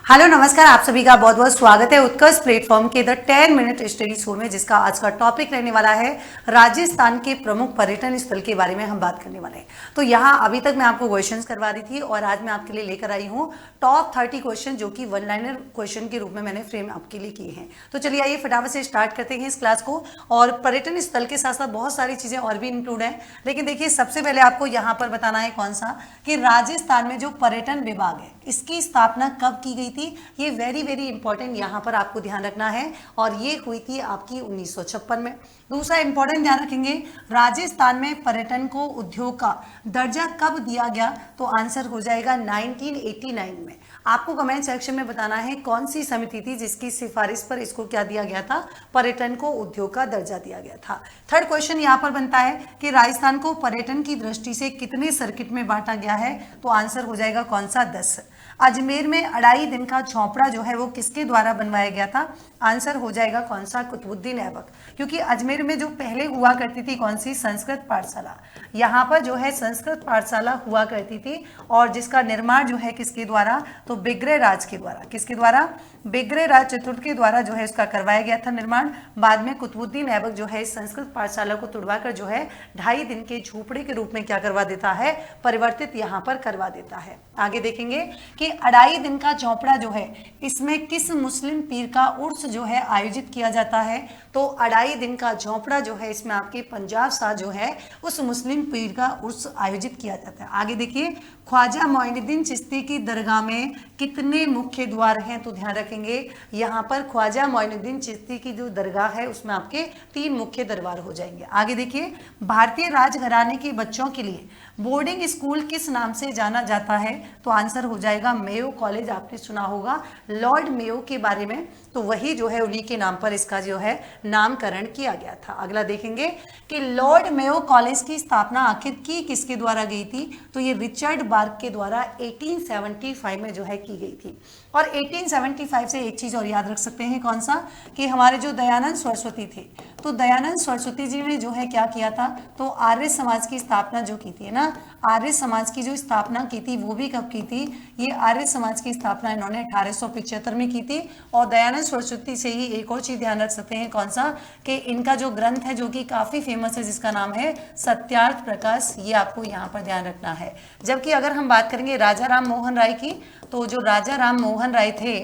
Hello नमस्कार, आप सभी का बहुत बहुत स्वागत है उत्कर्ष प्लेटफॉर्म के द 10 मिनट स्टडी शो में, जिसका आज का टॉपिक रहने वाला है राजस्थान के प्रमुख पर्यटन स्थल के बारे में हम बात करने वाले हैं। तो यहाँ अभी तक मैं आपको क्वेश्चंस करवा रही थी और आज मैं आपके लिए लेकर आई हूँ टॉप 30 क्वेश्चन, जो कि वन लाइनर क्वेश्चन के रूप में मैंने फ्रेम आपके लिए किए हैं। तो चलिए आइए फटाफट से स्टार्ट करते हैं इस क्लास को। और पर्यटन स्थल के साथ साथ बहुत सारी चीजें और भी इंक्लूड हैं, लेकिन देखिए सबसे पहले आपको यहाँ पर बताना है कौन सा, कि राजस्थान में जो पर्यटन विभाग है इसकी स्थापना कब की गई थी। ये वेरी वेरी इंपॉर्टेंट यहाँ पर आपको ध्यान रखना है, और ये हुई थी आपकी 1956 में। दूसरा इंपॉर्टेंट ध्यान रखेंगे, राजस्थान में पर्यटन को उद्योग का दर्जा कब दिया गया, तो आंसर हो जाएगा 1989 में। आपको कमेंट सेक्शन में बताना है कौन सी समिति थी जिसकी सिफारिश पर इसको क्या दिया गया था, पर्यटन को उद्योग का दर्जा दिया गया था। थर्ड क्वेश्चन यहाँ पर बनता है कि राजस्थान को पर्यटन की दृष्टि से कितने सर्किट में बांटा गया है, तो आंसर हो जाएगा कौन सा, 10। अजमेर में 2.5 दिन का झोंपड़ा जो है वो किसके द्वारा बनवाया गया था, आंसर हो जाएगा कौन सा, कुतुबुद्दीन ऐबक। क्योंकि अजमेर में जो पहले हुआ करती थी कौन सी, संस्कृत पाठशाला, यहाँ पर जो है संस्कृत पाठशाला हुआ करती थी, और जिसका निर्माण जो है किसके द्वारा, तो बिग्रहराज के द्वारा। किसके द्वारा, बिग्रहराज चतुर्थ के द्वारा जो है इसका करवाया गया था निर्माण। बाद में कुतुबुद्दीन ऐबक जो है संस्कृत पाठशाला को तुड़वाकर जो है 2.5 दिन के झोपड़े के रूप में क्या करवा देता है, परिवर्तित यहाँ पर करवा देता है। आगे देखेंगे कि 2.5 दिन का झोपड़ा जो है इसमें किस मुस्लिम पीर का उर्स जो है आयोजित किया जाता है, तो 2.5 दिन का झोंपड़ा जो है इसमें आपके पंजाब शाह जो है उस मुस्लिम पीर का उर्स आयोजित किया जाता है। आगे देखिए, ख्वाजा मोइनुद्दीन चिश्ती की दरगाह में कितने मुख्य द्वार हैं, तो ध्यान रखेंगे यहाँ पर ख्वाजा मोइनुद्दीन चिश्ती की जो दरगाह है उसमें आपके 3 मुख्य दरबार हो जाएंगे। आगे देखिए, भारतीय राजघराने के बच्चों के लिए बोर्डिंग स्कूल किस नाम से जाना जाता है, तो आंसर हो जाएगा मेयो कॉलेज। आपने सुना होगा लॉर्ड मेयो के बारे में, तो वही जो है उन्हीं के नाम पर इसका जो है नामकरण किया गया था। अगला देखेंगे कि लॉर्ड मेयो कॉलेज की स्थापना आखिर की किसके द्वारा गई थी, तो ये रिचर्ड बार्क के द्वारा 1875 में जो है की गई थी। और 1875 से एक चीज और याद रख सकते हैं, कौन सा, कि हमारे जो दयानंद सरस्वती थे, तो दयानंद सरस्वती जी ने जो है क्या किया था, तो आर्य समाज की स्थापना जो की थी ना, आर्य समाज की जो स्थापना की थी वो भी कब की थी, ये आर्य समाज की स्थापना इन्होंने 1875 में की थी। और दयानंद सरस्वती से ही एक और चीज ध्यान रख सकते हैं, कौन सा, कि इनका जो ग्रंथ है जो कि काफी फेमस है जिसका नाम है सत्यार्थ प्रकाश, ये आपको यहाँ पर ध्यान रखना है। जबकि अगर हम बात करेंगे राजा राम मोहन राय की, तो जो राजा राम मोहन राय थे,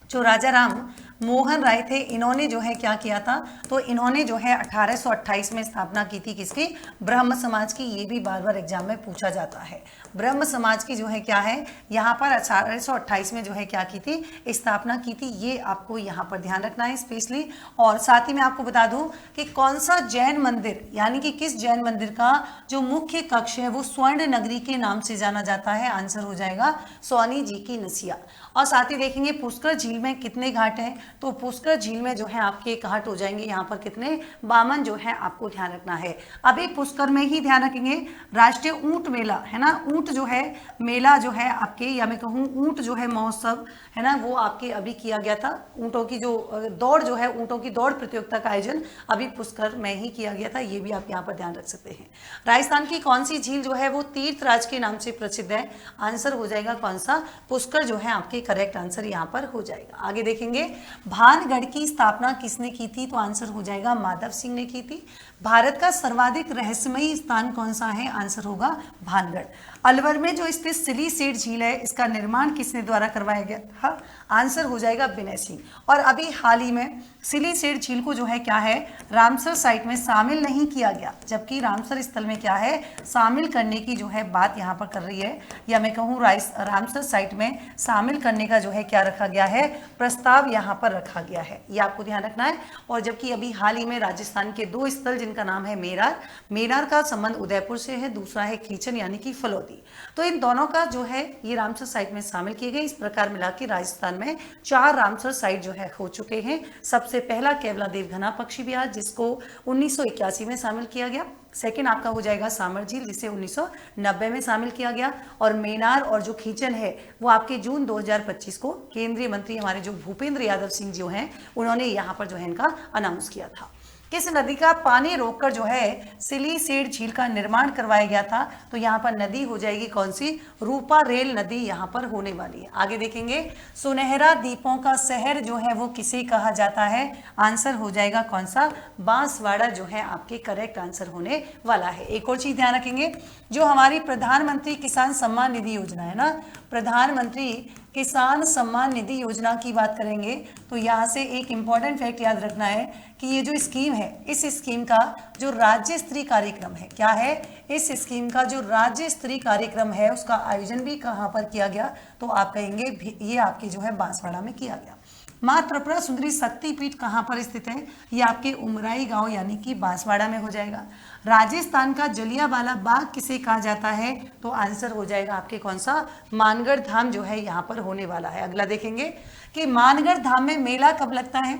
जो राजा राम मोहन राय थे, इन्होंने जो है क्या किया था, तो इन्होंने जो है 1828 में स्थापना की थी किसकी, ब्रह्म समाज की। ये भी बार बार एग्जाम में पूछा जाता है, ब्रह्म समाज की जो है क्या है, यहाँ पर 1828 में जो है क्या की थी, स्थापना की थी। ये आपको यहाँ पर ध्यान रखना है स्पेशली। और साथ ही मैं आपको बता दूं कि कौन सा जैन मंदिर, यानी कि किस जैन मंदिर का जो मुख्य कक्ष है वो स्वर्ण नगरी के नाम से जाना जाता है, आंसर हो जाएगा सोनी जी की नसिया। और साथ ही देखेंगे पुष्कर झील में कितने घाट हैं, तो पुष्कर झील में जो है आपके घाट हो जाएंगे यहाँ पर कितने, 52 जो है आपको ध्यान रखना है। अभी पुष्कर में ही ध्यान रखेंगे राष्ट्रीय ऊंट मेला है ना, ऊंट जो है मेला जो है आपके, या मैं कहूँ ऊंट जो है महोत्सव है ना, वो आपके अभी किया गया था। ऊंटों की जो दौड़ जो है, ऊंटों की दौड़ प्रतियोगिता का आयोजन अभी पुष्कर में ही किया गया था, ये भी आप यहाँ पर ध्यान रख सकते हैं। राजस्थान की कौन सी झील जो है वो तीर्थराज के नाम से प्रसिद्ध है, आंसर हो जाएगा कौन सा, पुष्कर जो है आपके करेक्ट आंसर यहाँ पर हो जाएगा। आगे देखेंगे भानगढ़ की स्थापना किसने की थी, तो आंसर हो जाएगा माधव सिंह ने की थी। भारत का सर्वाधिक रहस्यमयी स्थान कौन सा है, आंसर होगा भानगढ़। अलवर में जो स्थित सिलीसेट झील है इसका निर्माण किसने द्वारा करवाया गया था, आंसर हो जाएगा विनय सिंह। और अभी हाल ही में सिलीसेट झील को जो है क्या है, रामसर साइट में शामिल नहीं किया गया, जबकि रामसर स्थल में क्या है, शामिल करने की जो है बात यहाँ पर कर रही है, या मैं कहूँ रामसर साइट में शामिल करने का जो है क्या रखा गया है, प्रस्ताव यहाँ पर रखा गया है, ये आपको ध्यान रखना है। और जबकि अभी हाल ही में राजस्थान के 2 स्थल जिनका नाम है मेरार, मेरार का संबंध उदयपुर से है, दूसरा है खीचन यानी कि फलोदी, तो इन दोनों का जो है ये रामसर साइट में शामिल किए गए। इस प्रकार मिला के राजस्थान में 4 रामसर साइट जो है हो चुके हैं। सबसे पहला केवलादेव घना पक्षी विहार जिसको 1981 में शामिल किया गया, सेकेंड आपका हो जाएगा सामर झील जिसे 1990 में शामिल किया गया, और मेनार और जो खींचन है वो आपके जून 2025 को केंद्रीय मंत्री हमारे जो भूपेंद्र यादव सिंह जो हैं उन्होंने यहाँ पर जो है इनका अनाउंस किया था। किस नदी का पानी रोककर जो है सिलीसेड झील का निर्माण करवाया गया था? तो यहाँ पर नदी हो जाएगी कौन सी? रूपा रेल नदी यहाँ पर होने वाली है। आगे देखेंगे, सुनहरा द्वीपों का शहर जो है वो किसे कहा जाता है? आंसर हो जाएगा कौन सा? बांसवाड़ा जो है आपके करेक्ट आंसर होने वाला है। एक और चीज ध्यान रखेंगे, जो हमारी प्रधानमंत्री किसान सम्मान निधि योजना है ना, प्रधानमंत्री किसान सम्मान निधि योजना की बात करेंगे तो यहाँ से एक इंपॉर्टेंट फैक्ट याद रखना है कि ये जो स्कीम है, इस स्कीम का जो राज्य स्तरीय कार्यक्रम है, क्या है? इस स्कीम का जो राज्य स्तरीय कार्यक्रम है उसका आयोजन भी कहाँ पर किया गया? तो आप कहेंगे ये आपके जो है बांसवाड़ा में किया गया। माँ त्रिपुरा सुंदरी शक्तिपीठ कहाँ पर स्थित है? ये आपके उमराई गांव यानी कि बांसवाड़ा में हो जाएगा। राजस्थान का जलियांवाला बाग किसे कहा जाता है? तो आंसर हो जाएगा आपके कौन सा? मानगढ़ धाम जो है यहाँ पर होने वाला है। अगला देखेंगे कि मानगढ़ धाम में मेला कब लगता है?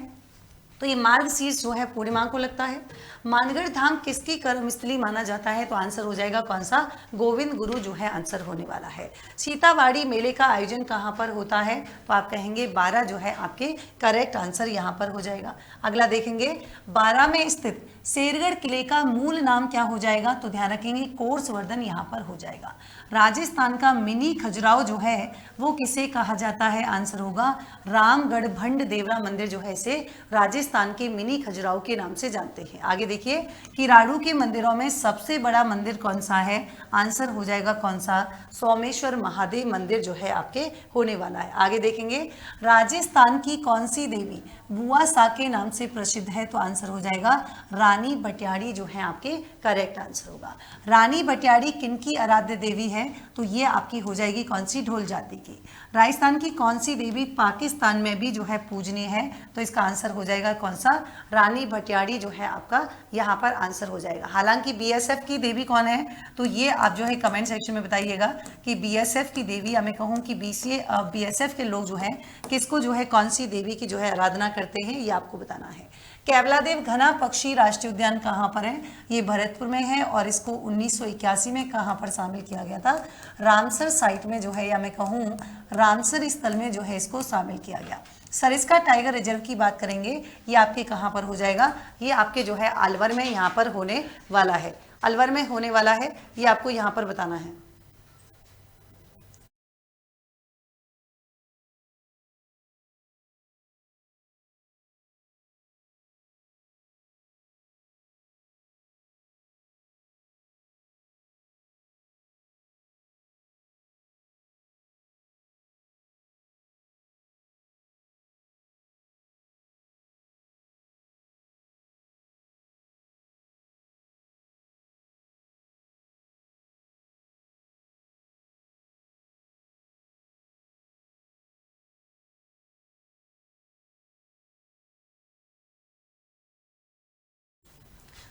तो ये मार्गशीर्ष जो है पूर्णिमा को लगता है। मानगढ़ धाम किसकी कर्मस्थली माना जाता है? तो आंसर हो जाएगा कौन सा? गोविंद गुरु जो है आंसर होने वाला है। सीतावाड़ी मेले का आयोजन कहाँ पर होता है? तो आप कहेंगे 12 जो है आपके करेक्ट आंसर यहाँ पर हो जाएगा। अगला देखेंगे, 12 में स्थित शेरगढ़ किले का मूल नाम क्या हो जाएगा? तो ध्यान रखेंगे कोर्सवर्धन यहाँ पर हो जाएगा। राजस्थान का मिनी खजुराहो जो है वो किसे कहा जाता है? आंसर होगा रामगढ़ भंड देवरा मंदिर जो है इसे राजस्थान के मिनी खजुराहो के नाम से जानते हैं। आगे देखिए, किराड़ू के मंदिरों में सबसे बड़ा मंदिर कौन सा है? आंसर हो जाएगा कौन सा? सोमेश्वर महादेव मंदिर जो है आपके होने वाला है। आगे देखेंगे, राजस्थान की कौन सी देवी बुआ सा के नाम से प्रसिद्ध है? तो आंसर हो जाएगा रानी भटियाड़ी जो है आपके करेक्ट आंसर होगा। रानी भटियाड़ी किनकी आराध्य देवी है? तो ये आपकी हो जाएगी कौन सी? ढोल जाति की। राजस्थान की कौन सी देवी पाकिस्तान में भी जो है पूजनीय है? तो इसका आंसर हो जाएगा कौन सा? रानी भटियाड़ी जो है आपका यहाँ पर आंसर हो जाएगा। हालांकि बीएसएफ की देवी कौन है? तो ये आप जो है कमेंट सेक्शन में बताइएगा कि बीएसएफ की देवी, या मैं कहूँ कि बीएसएफ के लोग जो हैं किसको जो है कौन सी देवी की जो है आराधना करते हैं, ये आपको बताना है। केवलादेव घना पक्षी राष्ट्रीय उद्यान कहाँ पर है? ये भरतपुर में है और इसको 1981 में कहाँ पर शामिल किया गया था? रामसर साइट में जो है, या मैं कहूँ रामसर स्थल में जो है इसको शामिल किया गया। सरिस्का टाइगर रिजर्व की बात करेंगे, ये आपके कहाँ पर हो जाएगा? ये आपके जो है अलवर में यहाँ पर होने वाला है। अलवर में होने वाला है, ये आपको यहाँ पर बताना है।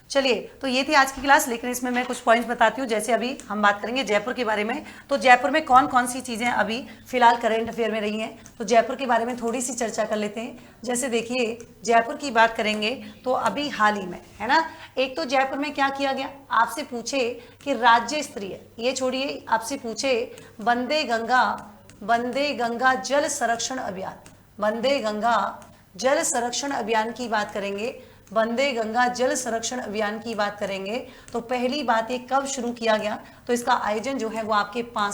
चलिए, तो ये थी आज की क्लास, लेकिन इसमें मैं कुछ पॉइंट्स बताती हूँ। जैसे अभी हम बात करेंगे जयपुर के बारे में, तो जयपुर में कौन कौन सी चीज़ें अभी फिलहाल करंट अफेयर में रही हैं, तो जयपुर के बारे में थोड़ी सी चर्चा कर लेते हैं। जैसे देखिए, जयपुर की बात करेंगे तो अभी हाल ही में है ना, एक तो जयपुर में क्या किया गया, आपसे पूछे कि राज्य स्तरीय, ये छोड़िए, आपसे पूछे वंदे गंगा जल संरक्षण अभियान, वंदे गंगा जल संरक्षण अभियान की बात करेंगे, वंदे गंगा जल संरक्षण अभियान की बात करेंगे तो पहली बात ये कब शुरू किया गया, तो इसका आयोजन जो है वो आपके 5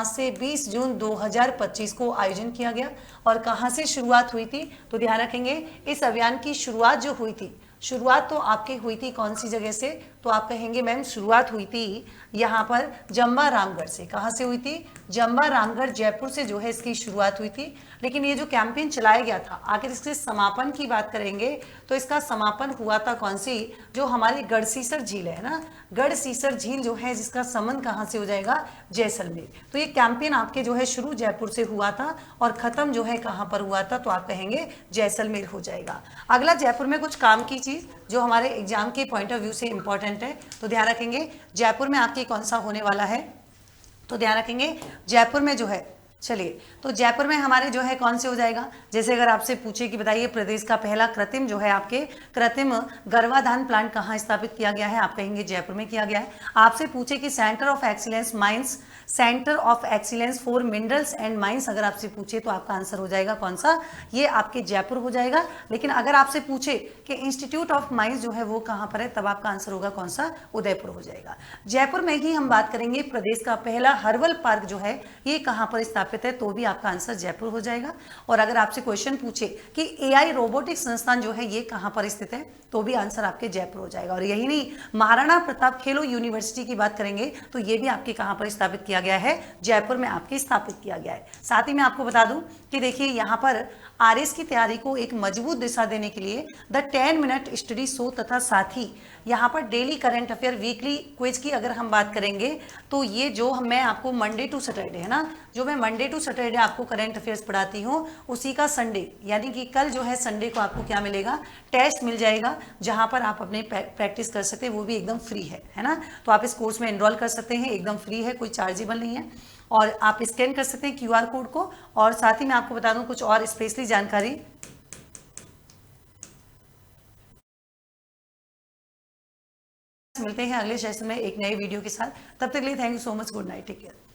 से 20 जून 2025 को आयोजन किया गया। और कहाँ से शुरुआत हुई थी, तो ध्यान रखेंगे इस अभियान की शुरुआत जो हुई थी, शुरुआत तो आपकी हुई थी कौन सी जगह से, तो आप कहेंगे मैम शुरुआत हुई थी यहाँ पर जंबा रामगढ़ से। कहाँ से हुई थी? जंबा रामगढ़ जयपुर से जो है इसकी शुरुआत हुई थी। लेकिन ये जो कैंपेन चलाया गया था, आखिर इसके समापन की बात करेंगे तो इसका समापन हुआ था कौन सी, जो हमारी गढ़सीसर झील है ना, गढ़सीसर झील जो है जिसका संबंध कहाँ से हो जाएगा, जैसलमेर। तो ये कैंपेन आपके जो है शुरू जयपुर से हुआ था और खत्म जो है कहाँ पर हुआ था, तो आप कहेंगे जैसलमेर हो जाएगा। अगला, जयपुर में कुछ काम की चीज जो हमारे एग्जाम के पॉइंट ऑफ व्यू से इंपॉर्टेंट है, तो ध्यान रखेंगे जयपुर में आपके कौन सा होने वाला है, तो ध्यान रखेंगे जयपुर में जो है, चलिए तो जयपुर में हमारे जो है कौन से हो जाएगा, जैसे अगर आपसे पूछे कि बताइए प्रदेश का पहला कृत्रिम जो है आपके कृत्रिम गर्भाधान प्लांट कहाँ स्थापित किया गया है, आप कहेंगे जयपुर में किया गया है। आपसे पूछे कि centre of excellence mines centre of excellence for minerals and mines अगर आपसे पूछे तो आपका आंसर हो जाएगा कौन सा, ये आपके जयपुर हो जाएगा। लेकिन अगर आपसे पूछे कि इंस्टीट्यूट ऑफ माइंस जो है वो कहां पर है, तब आपका आंसर होगा कौन सा, उदयपुर हो जाएगा। जयपुर में ही हम बात करेंगे प्रदेश का पहला हर्बल पार्क जो है ये कहां पर स्थापित है, तो भी आपका आंसर जयपुर हो जाएगा। और अगर आपसे क्वेश्चन पूछे कि एआई रोबोटिक्स संस्थान जो है ये कहां पर स्थित है, तो भी आंसर आपके जयपुर हो जाएगा। और यही नहीं, महाराणा प्रताप खेलो यूनिवर्सिटी की बात करेंगे तो ये भी आपके कहां पर स्थापित किया गया है, जयपुर में आपके स्थापित किया गया है। साथ ही मैं आपको बता दूं कि देखिए यहां पर आरएस की तैयारी को एक मजबूत दिशा देने के लिए द 10 मिनट स्टडी शो तथा साथ ही यहाँ पर daily current affair weekly quiz की अगर हम बात करेंगे तो ये जो मैं आपको मंडे टू सैटरडे है ना, जो मैं मंडे टू सैटरडे आपको करंट अफेयर्स पढ़ाती हूँ, उसी का संडे यानी कि कल जो है संडे को आपको क्या मिलेगा, टेस्ट मिल जाएगा, जहाँ पर आप अपने प्रैक्टिस कर सकते हैं, वो भी एकदम फ्री है ना। तो आप इस कोर्स में एनरोल कर सकते हैं, एकदम फ्री है, कोई चार्जेबल नहीं है, और आप स्कैन कर सकते हैं क्यूआर कोड को। और साथ ही मैं आपको बता दूं कुछ और स्पेशली जानकारी, मिलते हैं अगले सेशन में एक नए वीडियो के साथ। तब तक के लिए thank you so much, good night, take care.